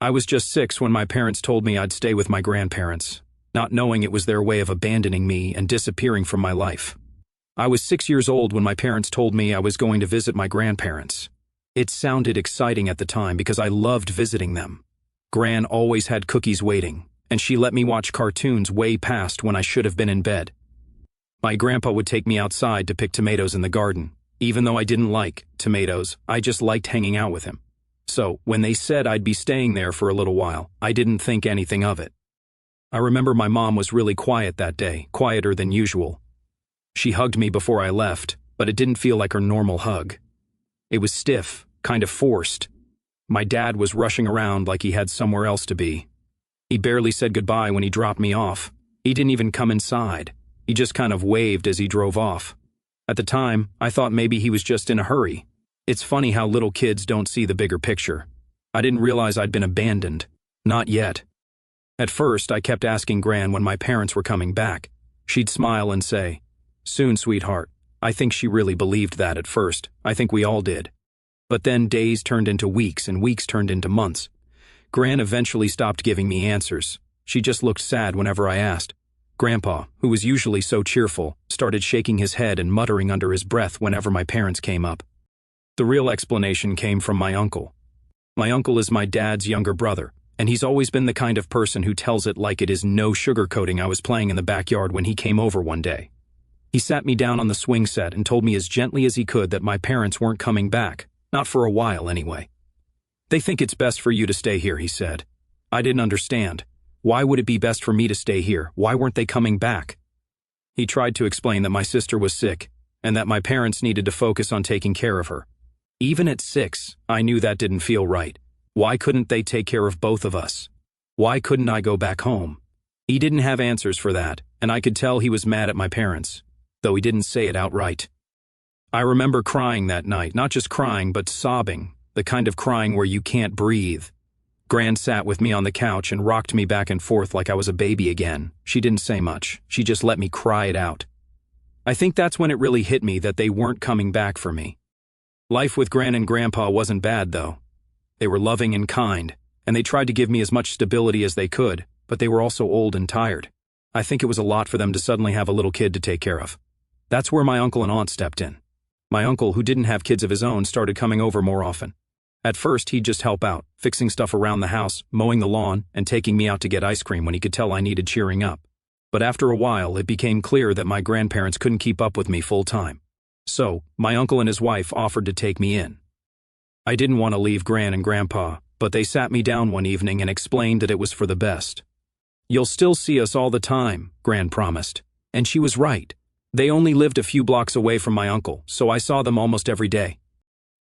I was just 6 when my parents told me I'd stay with my grandparents, not knowing it was their way of abandoning me and disappearing from my life. I was 6 years old when my parents told me I was going to visit my grandparents. It sounded exciting at the time because I loved visiting them. Gran always had cookies waiting, and she let me watch cartoons way past when I should have been in bed. My grandpa would take me outside to pick tomatoes in the garden. Even though I didn't like tomatoes, I just liked hanging out with him. So, when they said I'd be staying there for a little while, I didn't think anything of it. I remember my mom was really quiet that day, quieter than usual. She hugged me before I left, but it didn't feel like her normal hug. It was stiff, kind of forced. My dad was rushing around like he had somewhere else to be. He barely said goodbye when he dropped me off. He didn't even come inside. He just kind of waved as he drove off. At the time, I thought maybe he was just in a hurry. It's funny how little kids don't see the bigger picture. I didn't realize I'd been abandoned. Not yet. At first, I kept asking Gran when my parents were coming back. She'd smile and say, "Soon, sweetheart." I think she really believed that at first. I think we all did. But then days turned into weeks and weeks turned into months. Gran eventually stopped giving me answers. She just looked sad whenever I asked. Grandpa, who was usually so cheerful, started shaking his head and muttering under his breath whenever my parents came up. The real explanation came from my uncle. My uncle is my dad's younger brother, and he's always been the kind of person who tells it like it is, no sugarcoating. I was playing in the backyard when he came over one day. He sat me down on the swing set and told me as gently as he could that my parents weren't coming back, not for a while anyway. "They think it's best for you to stay here," he said. I didn't understand. Why would it be best for me to stay here? Why weren't they coming back? He tried to explain that my sister was sick and that my parents needed to focus on taking care of her. Even at 6, I knew that didn't feel right. Why couldn't they take care of both of us? Why couldn't I go back home? He didn't have answers for that, and I could tell he was mad at my parents, though he didn't say it outright. I remember crying that night, not just crying, but sobbing, the kind of crying where you can't breathe. Gran sat with me on the couch and rocked me back and forth like I was a baby again. She didn't say much. She just let me cry it out. I think that's when it really hit me that they weren't coming back for me. Life with Gran and Grandpa wasn't bad, though. They were loving and kind, and they tried to give me as much stability as they could, but they were also old and tired. I think it was a lot for them to suddenly have a little kid to take care of. That's where my uncle and aunt stepped in. My uncle, who didn't have kids of his own, started coming over more often. At first, he'd just help out, fixing stuff around the house, mowing the lawn, and taking me out to get ice cream when he could tell I needed cheering up. But after a while, it became clear that my grandparents couldn't keep up with me full time. So, my uncle and his wife offered to take me in. I didn't want to leave Gran and Grandpa, but they sat me down one evening and explained that it was for the best. "You'll still see us all the time," Gran promised. And she was right. They only lived a few blocks away from my uncle, so I saw them almost every day.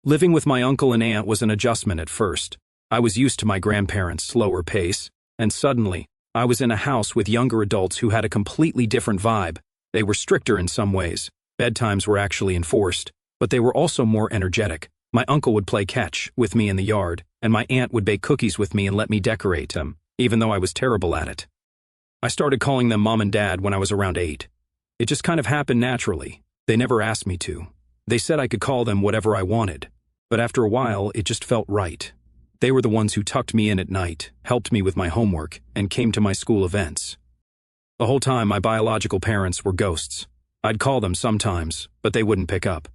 Living with my uncle and aunt was an adjustment at first. I was used to my grandparents' slower pace, and suddenly, I was in a house with younger adults who had a completely different vibe. They were stricter in some ways. Bedtimes were actually enforced, but they were also more energetic. My uncle would play catch with me in the yard, and my aunt would bake cookies with me and let me decorate them, even though I was terrible at it. I started calling them Mom and Dad when I was around 8. It just kind of happened naturally. They never asked me to. They said I could call them whatever I wanted, but after a while, it just felt right. They were the ones who tucked me in at night, helped me with my homework, and came to my school events. The whole time, my biological parents were ghosts. I'd call them sometimes, but they wouldn't pick up.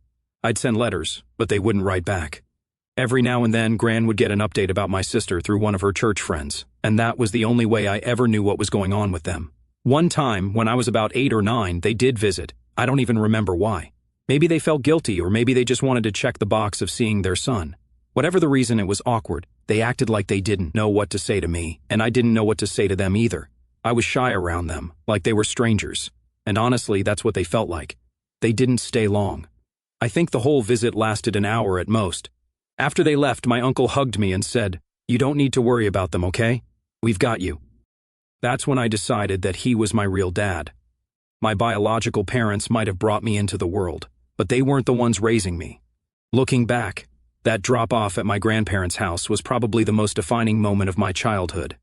I'd send letters, but they wouldn't write back. Every now and then, Gran would get an update about my sister through one of her church friends, and that was the only way I ever knew what was going on with them. One time, when I was about 8 or 9, they did visit. I don't even remember why. Maybe they felt guilty, or maybe they just wanted to check the box of seeing their son. Whatever the reason, it was awkward. They acted like they didn't know what to say to me, and I didn't know what to say to them either. I was shy around them, like they were strangers. And honestly, that's what they felt like. They didn't stay long. I think the whole visit lasted an hour at most. After they left, my uncle hugged me and said, "You don't need to worry about them, okay? We've got you." That's when I decided that he was my real dad. My biological parents might have brought me into the world, but they weren't the ones raising me. Looking back, that drop-off at my grandparents' house was probably the most defining moment of my childhood.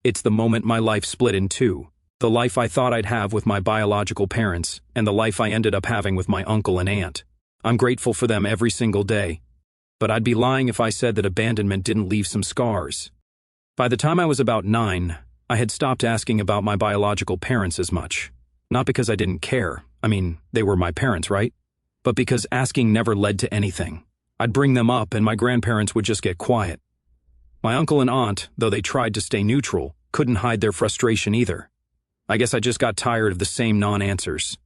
It's the moment my life split in two. The life I thought I'd have with my biological parents, and the life I ended up having with my uncle and aunt. I'm grateful for them every single day, but I'd be lying if I said that abandonment didn't leave some scars. By the time I was about 9, I had stopped asking about my biological parents as much. Not because I didn't care. I mean, they were my parents, right? But because asking never led to anything. I'd bring them up and my grandparents would just get quiet. My uncle and aunt, though they tried to stay neutral, couldn't hide their frustration either. I guess I just got tired of the same non-answers.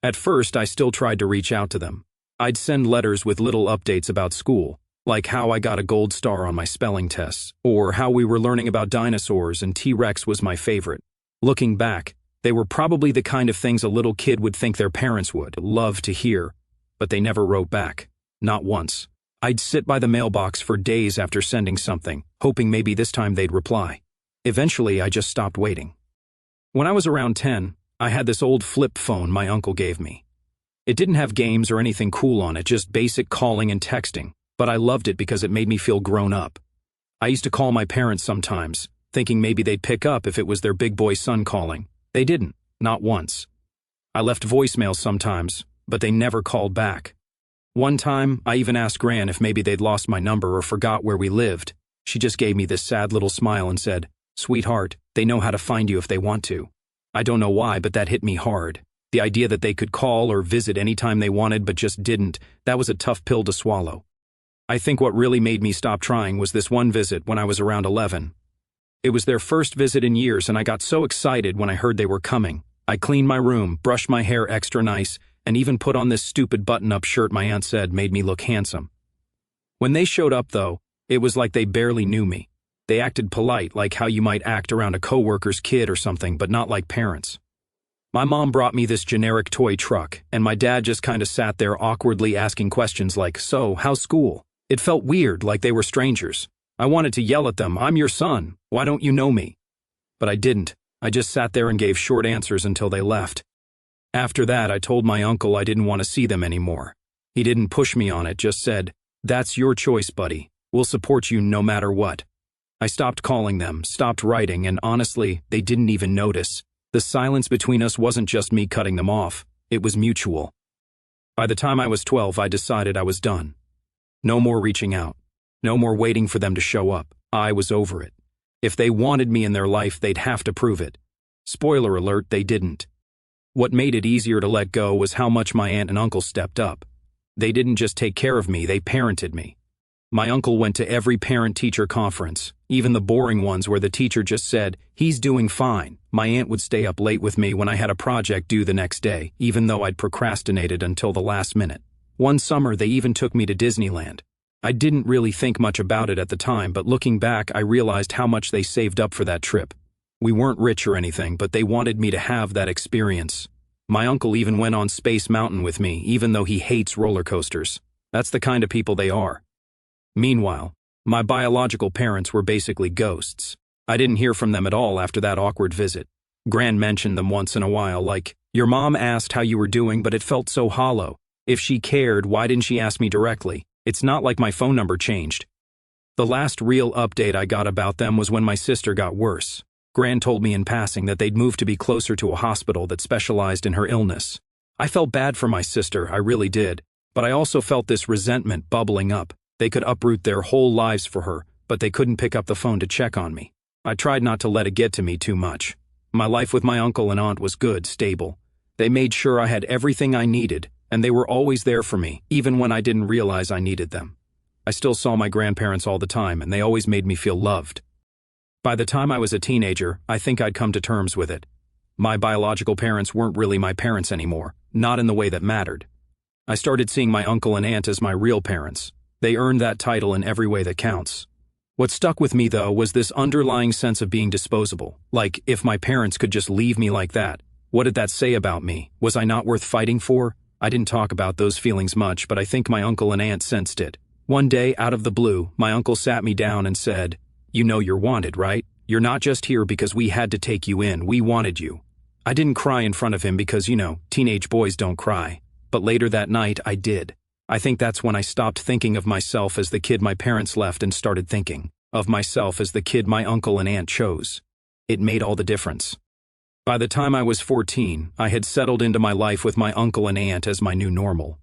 At first, I still tried to reach out to them. I'd send letters with little updates about school, like how I got a gold star on my spelling tests, or how we were learning about dinosaurs and T-Rex was my favorite. Looking back, they were probably the kind of things a little kid would think their parents would love to hear, but they never wrote back. Not once. I'd sit by the mailbox for days after sending something, hoping maybe this time they'd reply. Eventually, I just stopped waiting. When I was around 10, I had this old flip phone my uncle gave me. It didn't have games or anything cool on it, just basic calling and texting, but I loved it because it made me feel grown up. I used to call my parents sometimes, thinking maybe they'd pick up if it was their big boy son calling. They didn't, not once. I left voicemails sometimes, but they never called back. One time, I even asked Gran if maybe they'd lost my number or forgot where we lived. She just gave me this sad little smile and said, "Sweetheart, they know how to find you if they want to." I don't know why, but that hit me hard. The idea that they could call or visit anytime they wanted but just didn't, that was a tough pill to swallow. I think what really made me stop trying was this one visit when I was around 11. It was their first visit in years and I got so excited when I heard they were coming. I cleaned my room, brushed my hair extra nice, and even put on this stupid button-up shirt my aunt said made me look handsome. When they showed up though, it was like they barely knew me. They acted polite, like how you might act around a coworker's kid or something, but not like parents. My mom brought me this generic toy truck, and my dad just kinda sat there awkwardly asking questions like, "So, how's school?" It felt weird, like they were strangers. I wanted to yell at them, "I'm your son, why don't you know me?" But I didn't. I just sat there and gave short answers until they left. After that, I told my uncle I didn't want to see them anymore. He didn't push me on it, just said, "That's your choice, buddy. We'll support you no matter what." I stopped calling them, stopped writing, and honestly, they didn't even notice. The silence between us wasn't just me cutting them off, it was mutual. By the time I was 12, I decided I was done. No more reaching out. No more waiting for them to show up. I was over it. If they wanted me in their life, they'd have to prove it. Spoiler alert, they didn't. What made it easier to let go was how much my aunt and uncle stepped up. They didn't just take care of me, they parented me. My uncle went to every parent-teacher conference, even the boring ones where the teacher just said, "He's doing fine." My aunt would stay up late with me when I had a project due the next day, even though I'd procrastinated until the last minute. One summer, they even took me to Disneyland. I didn't really think much about it at the time, but looking back, I realized how much they saved up for that trip. We weren't rich or anything, but they wanted me to have that experience. My uncle even went on Space Mountain with me, even though he hates roller coasters. That's the kind of people they are. Meanwhile, my biological parents were basically ghosts. I didn't hear from them at all after that awkward visit. Gran mentioned them once in a while, like, "Your mom asked how you were doing, but it felt so hollow. If she cared, why didn't she ask me directly? It's not like my phone number changed." The last real update I got about them was when my sister got worse. Gran told me in passing that they'd moved to be closer to a hospital that specialized in her illness. I felt bad for my sister, I really did, but I also felt this resentment bubbling up. They could uproot their whole lives for her, but they couldn't pick up the phone to check on me. I tried not to let it get to me too much. My life with my uncle and aunt was good, stable. They made sure I had everything I needed, and they were always there for me, even when I didn't realize I needed them. I still saw my grandparents all the time, and they always made me feel loved. By the time I was a teenager, I think I'd come to terms with it. My biological parents weren't really my parents anymore, not in the way that mattered. I started seeing my uncle and aunt as my real parents. They earned that title in every way that counts. What stuck with me, though, was this underlying sense of being disposable. Like, if my parents could just leave me like that, what did that say about me? Was I not worth fighting for? I didn't talk about those feelings much, but I think my uncle and aunt sensed it. One day, out of the blue, my uncle sat me down and said, "You know you're wanted, right? You're not just here because we had to take you in, we wanted you." I didn't cry in front of him because, teenage boys don't cry. But later that night, I did. I think that's when I stopped thinking of myself as the kid my parents left and started thinking of myself as the kid my uncle and aunt chose. It made all the difference. By the time I was 14, I had settled into my life with my uncle and aunt as my new normal.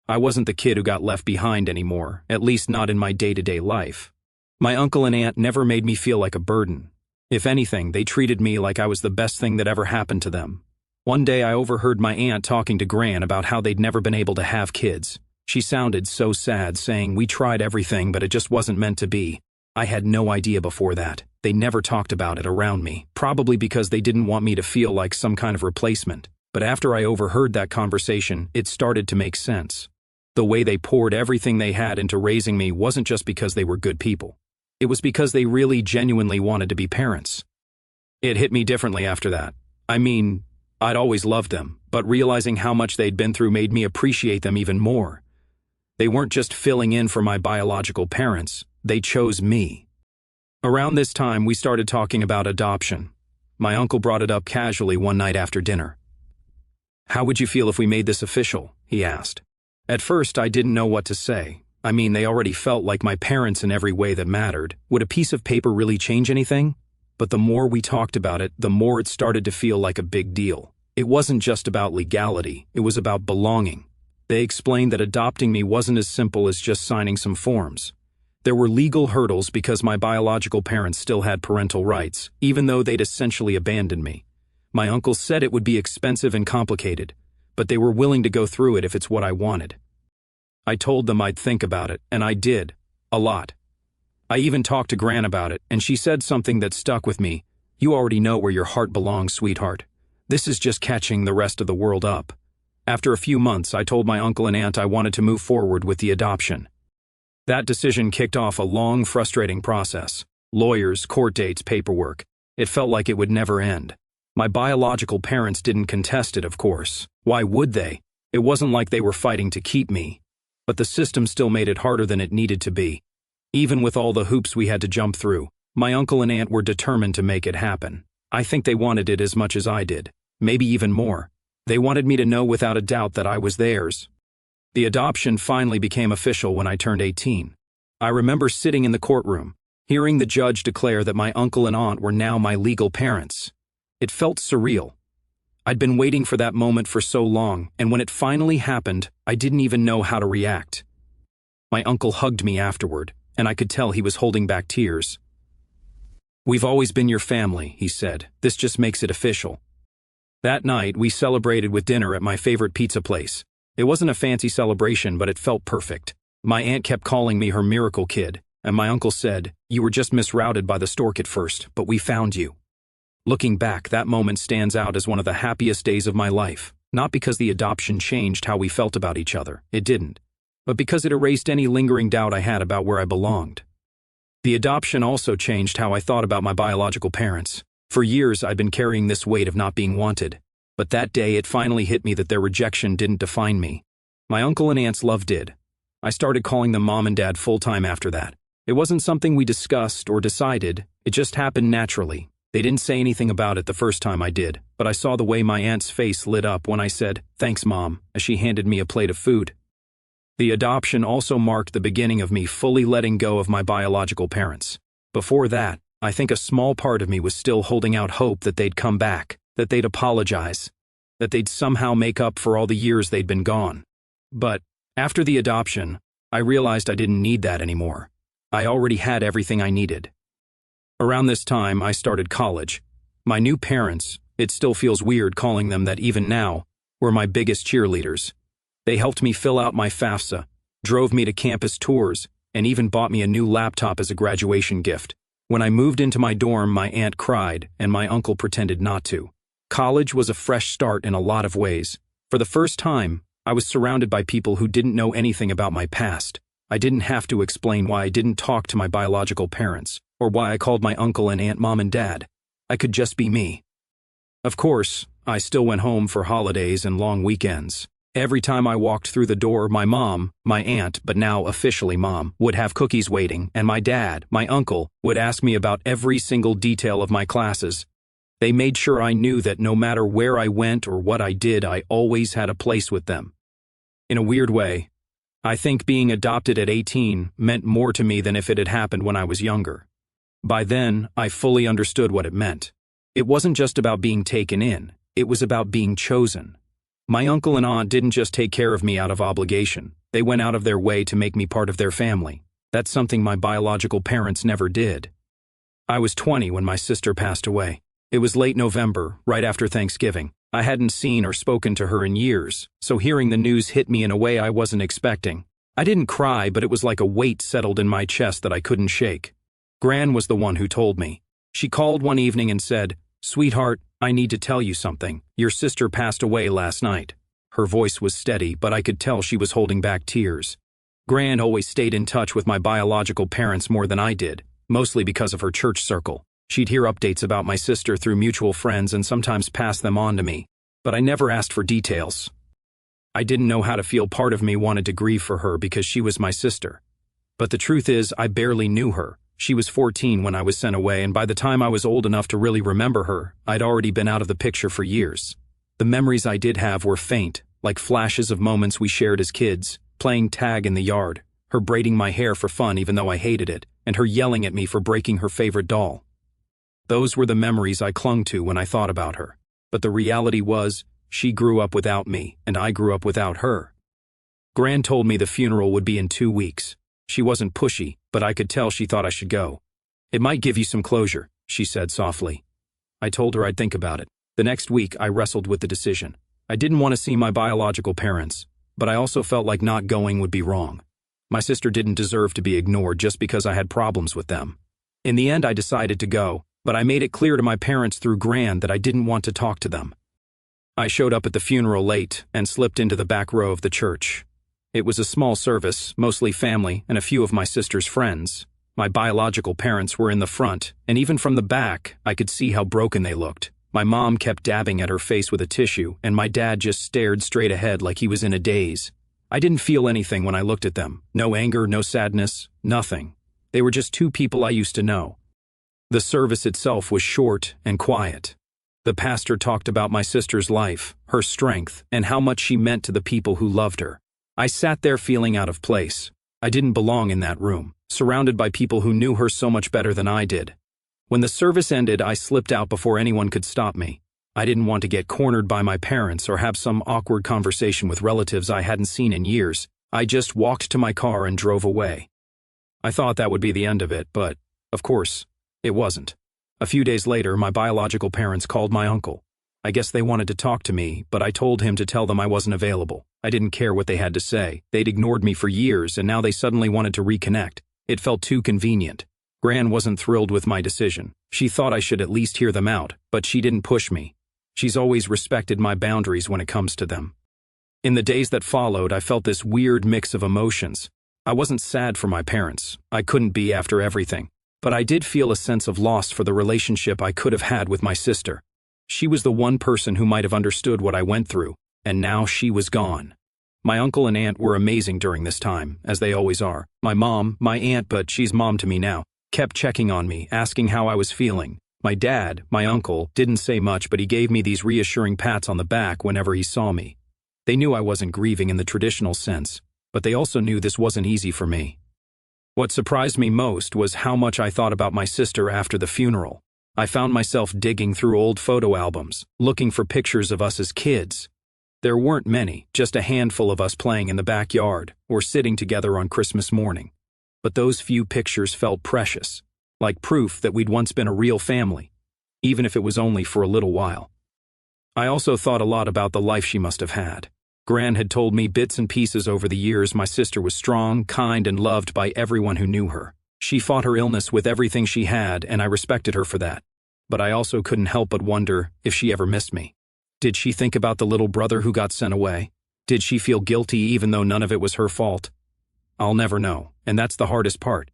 I wasn't the kid who got left behind anymore, at least not in my day-to-day life. My uncle and aunt never made me feel like a burden. If anything, they treated me like I was the best thing that ever happened to them. One day I overheard my aunt talking to Gran about how they'd never been able to have kids. She sounded so sad, saying, "We tried everything, but it just wasn't meant to be." I had no idea before that. They never talked about it around me, probably because they didn't want me to feel like some kind of replacement. But after I overheard that conversation, it started to make sense. The way they poured everything they had into raising me wasn't just because they were good people. It was because they really genuinely wanted to be parents. It hit me differently after that. I mean, I'd always loved them, but realizing how much they'd been through made me appreciate them even more. They weren't just filling in for my biological parents, they chose me. Around this time, we started talking about adoption. My uncle brought it up casually one night after dinner. "How would you feel if we made this official?" he asked. At first, I didn't know what to say. I mean, they already felt like my parents in every way that mattered. Would a piece of paper really change anything? But the more we talked about it, the more it started to feel like a big deal. It wasn't just about legality, it was about belonging. They explained that adopting me wasn't as simple as just signing some forms. There were legal hurdles because my biological parents still had parental rights, even though they'd essentially abandoned me. My uncle said it would be expensive and complicated, but they were willing to go through it if it's what I wanted. I told them I'd think about it, and I did. A lot. I even talked to Gran about it, and she said something that stuck with me. "You already know where your heart belongs, sweetheart. This is just catching the rest of the world up." After a few months, I told my uncle and aunt I wanted to move forward with the adoption. That decision kicked off a long, frustrating process. Lawyers, court dates, paperwork. It felt like it would never end. My biological parents didn't contest it, of course. Why would they? It wasn't like they were fighting to keep me. But the system still made it harder than it needed to be. Even with all the hoops we had to jump through, my uncle and aunt were determined to make it happen. I think they wanted it as much as I did, maybe even more. They wanted me to know without a doubt that I was theirs. The adoption finally became official when I turned 18. I remember sitting in the courtroom, hearing the judge declare that my uncle and aunt were now my legal parents. It felt surreal. I'd been waiting for that moment for so long, and when it finally happened, I didn't even know how to react. My uncle hugged me afterward, and I could tell he was holding back tears. "We've always been your family," he said. "This just makes it official." That night, we celebrated with dinner at my favorite pizza place. It wasn't a fancy celebration, but it felt perfect. My aunt kept calling me her miracle kid, and my uncle said, "You were just misrouted by the stork at first, but we found you." Looking back, that moment stands out as one of the happiest days of my life, not because the adoption changed how we felt about each other, it didn't, but because it erased any lingering doubt I had about where I belonged. The adoption also changed how I thought about my biological parents. For years, I'd been carrying this weight of not being wanted, but that day it finally hit me that their rejection didn't define me. My uncle and aunt's love did. I started calling them Mom and Dad full-time after that. It wasn't something we discussed or decided, it just happened naturally. They didn't say anything about it the first time I did, but I saw the way my aunt's face lit up when I said, "Thanks, Mom," as she handed me a plate of food. The adoption also marked the beginning of me fully letting go of my biological parents. Before that, I think a small part of me was still holding out hope that they'd come back, that they'd apologize, that they'd somehow make up for all the years they'd been gone. But after the adoption, I realized I didn't need that anymore. I already had everything I needed. Around this time, I started college. My new parents, it still feels weird calling them that even now, were my biggest cheerleaders. They helped me fill out my FAFSA, drove me to campus tours, and even bought me a new laptop as a graduation gift. When I moved into my dorm, my aunt cried, and my uncle pretended not to. College was a fresh start in a lot of ways. For the first time, I was surrounded by people who didn't know anything about my past. I didn't have to explain why I didn't talk to my biological parents, or why I called my uncle and aunt Mom and Dad. I could just be me. Of course, I still went home for holidays and long weekends. Every time I walked through the door, my mom, my aunt, but now officially mom, would have cookies waiting, and my dad, my uncle, would ask me about every single detail of my classes. They made sure I knew that no matter where I went or what I did, I always had a place with them. In a weird way, I think being adopted at 18 meant more to me than if it had happened when I was younger. By then, I fully understood what it meant. It wasn't just about being taken in, it was about being chosen. My uncle and aunt didn't just take care of me out of obligation, they went out of their way to make me part of their family. That's something my biological parents never did. I was 20 when my sister passed away. It was late November, right after Thanksgiving. I hadn't seen or spoken to her in years, so hearing the news hit me in a way I wasn't expecting. I didn't cry, but it was like a weight settled in my chest that I couldn't shake. Gran was the one who told me. She called one evening and said, "Sweetheart, I need to tell you something. Your sister passed away last night." Her voice was steady, but I could tell she was holding back tears. Gran always stayed in touch with my biological parents more than I did, mostly because of her church circle. She'd hear updates about my sister through mutual friends and sometimes pass them on to me, but I never asked for details. I didn't know how to feel. Part of me wanted to grieve for her because she was my sister. But the truth is, I barely knew her. She was 14 when I was sent away, and by the time I was old enough to really remember her, I'd already been out of the picture for years. The memories I did have were faint, like flashes of moments we shared as kids, playing tag in the yard, her braiding my hair for fun even though I hated it, and her yelling at me for breaking her favorite doll. Those were the memories I clung to when I thought about her. But the reality was, she grew up without me, and I grew up without her. Gran told me the funeral would be in 2 weeks. She wasn't pushy, but I could tell she thought I should go. "It might give you some closure," she said softly. I told her I'd think about it. The next week, I wrestled with the decision. I didn't want to see my biological parents, but I also felt like not going would be wrong. My sister didn't deserve to be ignored just because I had problems with them. In the end, I decided to go, but I made it clear to my parents through Gran that I didn't want to talk to them. I showed up at the funeral late and slipped into the back row of the church. It was a small service, mostly family and a few of my sister's friends. My biological parents were in the front, and even from the back, I could see how broken they looked. My mom kept dabbing at her face with a tissue, and my dad just stared straight ahead like he was in a daze. I didn't feel anything when I looked at them. No anger, no sadness, nothing. They were just two people I used to know. The service itself was short and quiet. The pastor talked about my sister's life, her strength, and how much she meant to the people who loved her. I sat there feeling out of place. I didn't belong in that room, surrounded by people who knew her so much better than I did. When the service ended, I slipped out before anyone could stop me. I didn't want to get cornered by my parents or have some awkward conversation with relatives I hadn't seen in years. I just walked to my car and drove away. I thought that would be the end of it, but, of course, it wasn't. A few days later, my biological parents called my uncle. I guess they wanted to talk to me, but I told him to tell them I wasn't available. I didn't care what they had to say. They'd ignored me for years, and now they suddenly wanted to reconnect. It felt too convenient. Gran wasn't thrilled with my decision. She thought I should at least hear them out, but she didn't push me. She's always respected my boundaries when it comes to them. In the days that followed, I felt this weird mix of emotions. I wasn't sad for my parents. I couldn't be after everything. But I did feel a sense of loss for the relationship I could have had with my sister. She was the one person who might have understood what I went through, and now she was gone. My uncle and aunt were amazing during this time, as they always are. My mom, my aunt, but she's mom to me now, kept checking on me, asking how I was feeling. My dad, my uncle, didn't say much, but he gave me these reassuring pats on the back whenever he saw me. They knew I wasn't grieving in the traditional sense, but they also knew this wasn't easy for me. What surprised me most was how much I thought about my sister after the funeral. I found myself digging through old photo albums, looking for pictures of us as kids. There weren't many, just a handful of us playing in the backyard or sitting together on Christmas morning. But those few pictures felt precious, like proof that we'd once been a real family, even if it was only for a little while. I also thought a lot about the life she must have had. Gran had told me bits and pieces over the years my sister was strong, kind, and loved by everyone who knew her. She fought her illness with everything she had, and I respected her for that. But I also couldn't help but wonder if she ever missed me. Did she think about the little brother who got sent away? Did she feel guilty even though none of it was her fault? I'll never know, and that's the hardest part.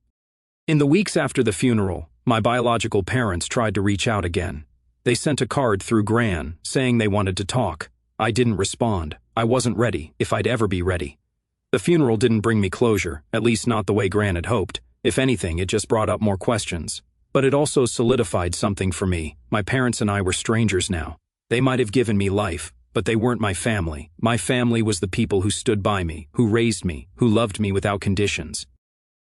In the weeks after the funeral, my biological parents tried to reach out again. They sent a card through Gran, saying they wanted to talk. I didn't respond. I wasn't ready, if I'd ever be ready. The funeral didn't bring me closure, at least not the way Gran had hoped. If anything, it just brought up more questions. But it also solidified something for me. My parents and I were strangers now. They might have given me life, but they weren't my family. My family was the people who stood by me, who raised me, who loved me without conditions.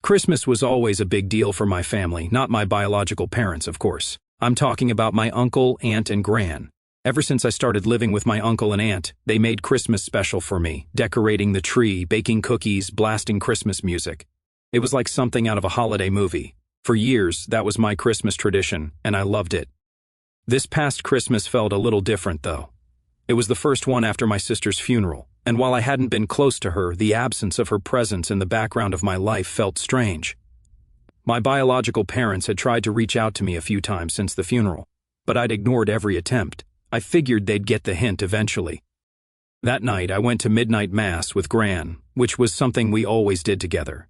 Christmas was always a big deal for my family, not my biological parents, of course. I'm talking about my uncle, aunt, and Gran. Ever since I started living with my uncle and aunt, they made Christmas special for me, decorating the tree, baking cookies, blasting Christmas music. It was like something out of a holiday movie. For years, that was my Christmas tradition, and I loved it. This past Christmas felt a little different, though. It was the first one after my sister's funeral, and while I hadn't been close to her, the absence of her presence in the background of my life felt strange. My biological parents had tried to reach out to me a few times since the funeral, but I'd ignored every attempt. I figured they'd get the hint eventually. That night, I went to midnight mass with Gran, which was something we always did together.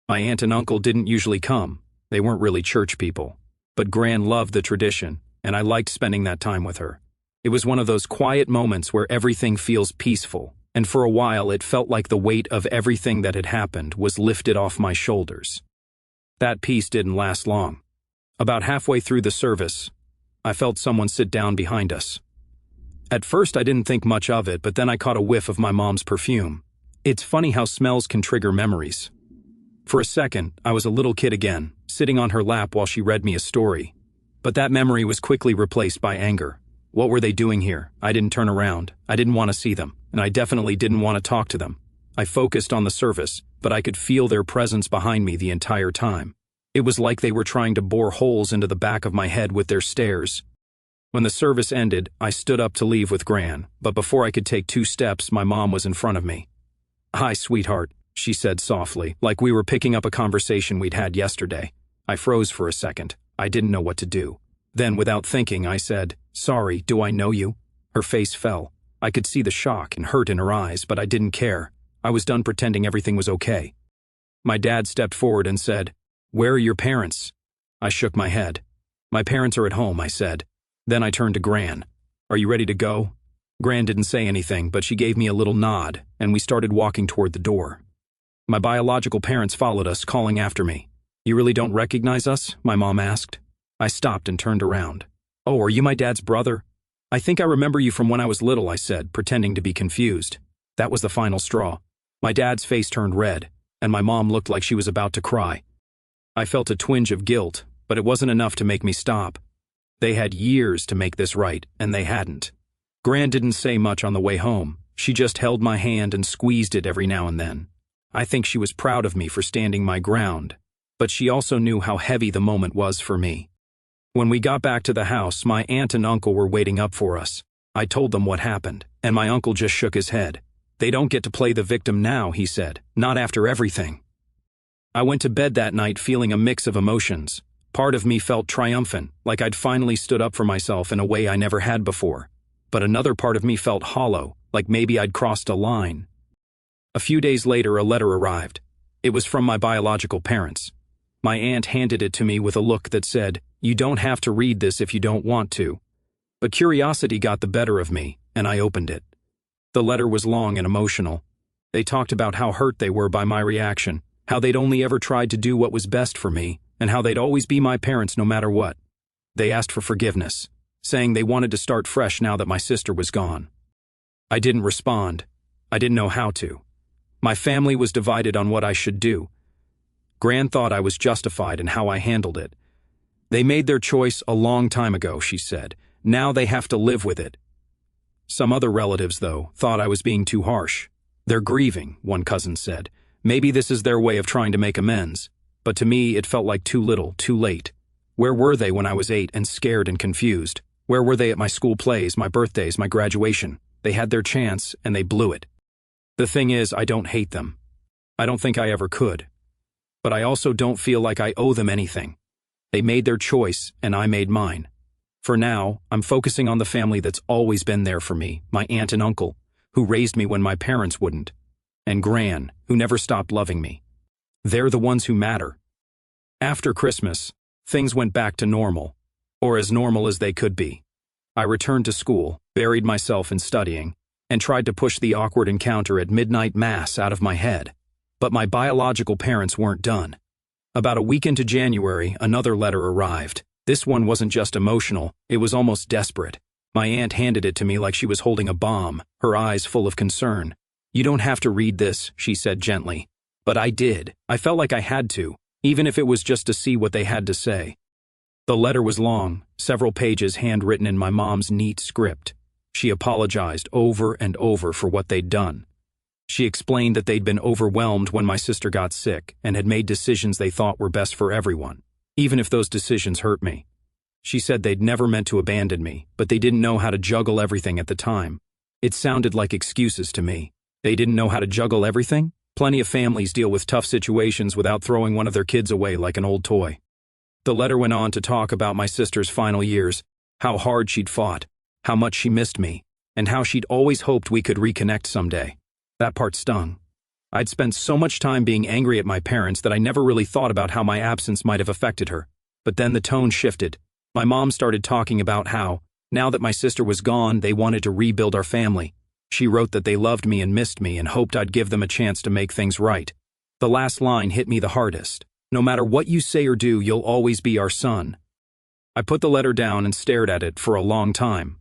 My aunt and uncle didn't usually come. They weren't really church people. But Gran loved the tradition, and I liked spending that time with her. It was one of those quiet moments where everything feels peaceful, and for a while it felt like the weight of everything that had happened was lifted off my shoulders. That peace didn't last long. About halfway through the service, I felt someone sit down behind us. At first I didn't think much of it, but then I caught a whiff of my mom's perfume. It's funny how smells can trigger memories. For a second, I was a little kid again, sitting on her lap while she read me a story. But that memory was quickly replaced by anger. What were they doing here? I didn't turn around. I didn't want to see them, and I definitely didn't want to talk to them. I focused on the service, but I could feel their presence behind me the entire time. It was like they were trying to bore holes into the back of my head with their stares. When the service ended, I stood up to leave with Gran, but before I could take 2 steps, my mom was in front of me. "Hi, sweetheart," she said softly, like we were picking up a conversation we'd had yesterday. I froze for a second. I didn't know what to do. Then, without thinking, I said, "Sorry, do I know you?" Her face fell. I could see the shock and hurt in her eyes, but I didn't care. I was done pretending everything was okay. My dad stepped forward and said, "Where are your parents?" I shook my head. "My parents are at home," I said. Then I turned to Gran. "Are you ready to go?" Gran didn't say anything, but she gave me a little nod, and we started walking toward the door. My biological parents followed us, calling after me. "You really don't recognize us?" my mom asked. I stopped and turned around. "Oh, are you my dad's brother?" "I think I remember you from when I was little," I said, pretending to be confused. That was the final straw. My dad's face turned red, and my mom looked like she was about to cry. I felt a twinge of guilt, but it wasn't enough to make me stop. They had years to make this right, and they hadn't. Gran didn't say much on the way home. She just held my hand and squeezed it every now and then. I think she was proud of me for standing my ground, but she also knew how heavy the moment was for me. When we got back to the house, my aunt and uncle were waiting up for us. I told them what happened, and my uncle just shook his head. "They don't get to play the victim now," he said, "not after everything." I went to bed that night feeling a mix of emotions. Part of me felt triumphant, like I'd finally stood up for myself in a way I never had before. But another part of me felt hollow, like maybe I'd crossed a line. A few days later, a letter arrived. It was from my biological parents. My aunt handed it to me with a look that said, "You don't have to read this if you don't want to." But curiosity got the better of me, and I opened it. The letter was long and emotional. They talked about how hurt they were by my reaction, how they'd only ever tried to do what was best for me, and how they'd always be my parents no matter what. They asked for forgiveness, saying they wanted to start fresh now that my sister was gone. I didn't respond. I didn't know how to. My family was divided on what I should do. Gran thought I was justified in how I handled it. "They made their choice a long time ago," she said. "Now they have to live with it." Some other relatives, though, thought I was being too harsh. "They're grieving," one cousin said. "Maybe this is their way of trying to make amends." But to me, it felt like too little, too late. Where were they when I was 8 and scared and confused? Where were they at my school plays, my birthdays, my graduation? They had their chance, and they blew it. The thing is, I don't hate them. I don't think I ever could. But I also don't feel like I owe them anything. They made their choice, and I made mine. For now, I'm focusing on the family that's always been there for me, my aunt and uncle, who raised me when my parents wouldn't, and Gran, who never stopped loving me. They're the ones who matter. After Christmas, things went back to normal, or as normal as they could be. I returned to school, buried myself in studying, and tried to push the awkward encounter at midnight mass out of my head. But my biological parents weren't done. About a week into January, another letter arrived. This one wasn't just emotional, it was almost desperate. My aunt handed it to me like she was holding a bomb, her eyes full of concern. "You don't have to read this," she said gently. But I did. I felt like I had to, even if it was just to see what they had to say. The letter was long, several pages handwritten in my mom's neat script. She apologized over and over for what they'd done. She explained that they'd been overwhelmed when my sister got sick and had made decisions they thought were best for everyone, even if those decisions hurt me. She said they'd never meant to abandon me, but they didn't know how to juggle everything at the time. It sounded like excuses to me. They didn't know how to juggle everything? Plenty of families deal with tough situations without throwing one of their kids away like an old toy. The letter went on to talk about my sister's final years, how hard she'd fought, how much she missed me, and how she'd always hoped we could reconnect someday. That part stung. I'd spent so much time being angry at my parents that I never really thought about how my absence might have affected her. But then the tone shifted. My mom started talking about how, now that my sister was gone, they wanted to rebuild our family. She wrote that they loved me and missed me and hoped I'd give them a chance to make things right. The last line hit me the hardest. No matter what you say or do, you'll always be our son. I put the letter down and stared at it for a long time.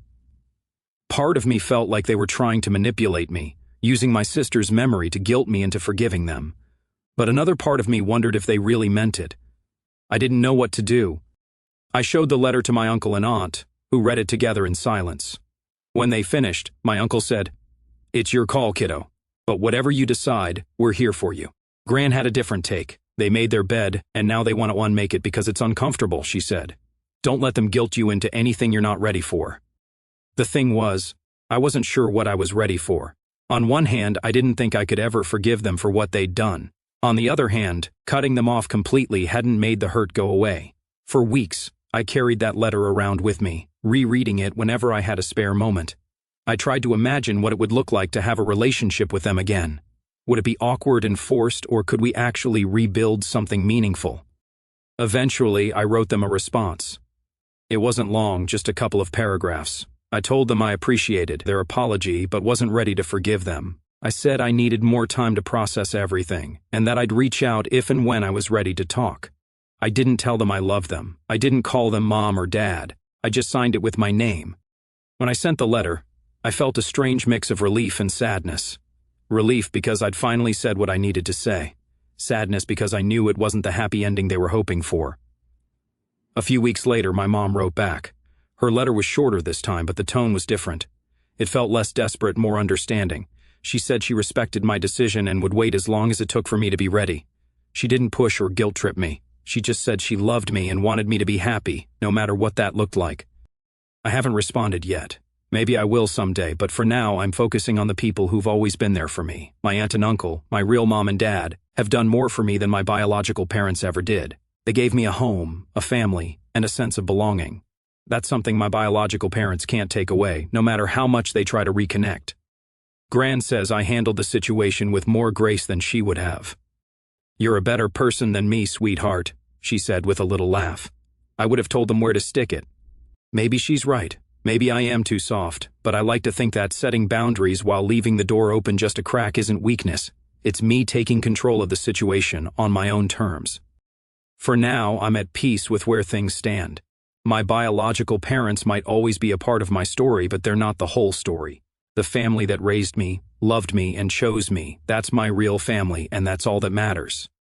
Part of me felt like they were trying to manipulate me, using my sister's memory to guilt me into forgiving them. But another part of me wondered if they really meant it. I didn't know what to do. I showed the letter to my uncle and aunt, who read it together in silence. When they finished, my uncle said, "It's your call, kiddo. But whatever you decide, we're here for you." Gran had a different take. They made their bed, and now they want to unmake it because it's uncomfortable, she said. Don't let them guilt you into anything you're not ready for. The thing was, I wasn't sure what I was ready for. On one hand, I didn't think I could ever forgive them for what they'd done. On the other hand, cutting them off completely hadn't made the hurt go away. For weeks, I carried that letter around with me, rereading it whenever I had a spare moment. I tried to imagine what it would look like to have a relationship with them again. Would it be awkward and forced, or could we actually rebuild something meaningful? Eventually, I wrote them a response. It wasn't long, just a couple of paragraphs. I told them I appreciated their apology but wasn't ready to forgive them. I said I needed more time to process everything, and that I'd reach out if and when I was ready to talk. I didn't tell them I loved them. I didn't call them mom or dad. I just signed it with my name. When I sent the letter, I felt a strange mix of relief and sadness. Relief because I'd finally said what I needed to say. Sadness because I knew it wasn't the happy ending they were hoping for. A few weeks later, my mom wrote back. Her letter was shorter this time, but the tone was different. It felt less desperate, more understanding. She said she respected my decision and would wait as long as it took for me to be ready. She didn't push or guilt-trip me. She just said she loved me and wanted me to be happy, no matter what that looked like. I haven't responded yet. Maybe I will someday, but for now I'm focusing on the people who've always been there for me. My aunt and uncle, my real mom and dad, have done more for me than my biological parents ever did. They gave me a home, a family, and a sense of belonging. That's something my biological parents can't take away, no matter how much they try to reconnect. Gran says I handled the situation with more grace than she would have. You're a better person than me, sweetheart, she said with a little laugh. I would have told them where to stick it. Maybe she's right. Maybe I am too soft, but I like to think that setting boundaries while leaving the door open just a crack isn't weakness. It's me taking control of the situation on my own terms. For now, I'm at peace with where things stand. My biological parents might always be a part of my story, but they're not the whole story. The family that raised me, loved me, and chose me, that's my real family, and that's all that matters.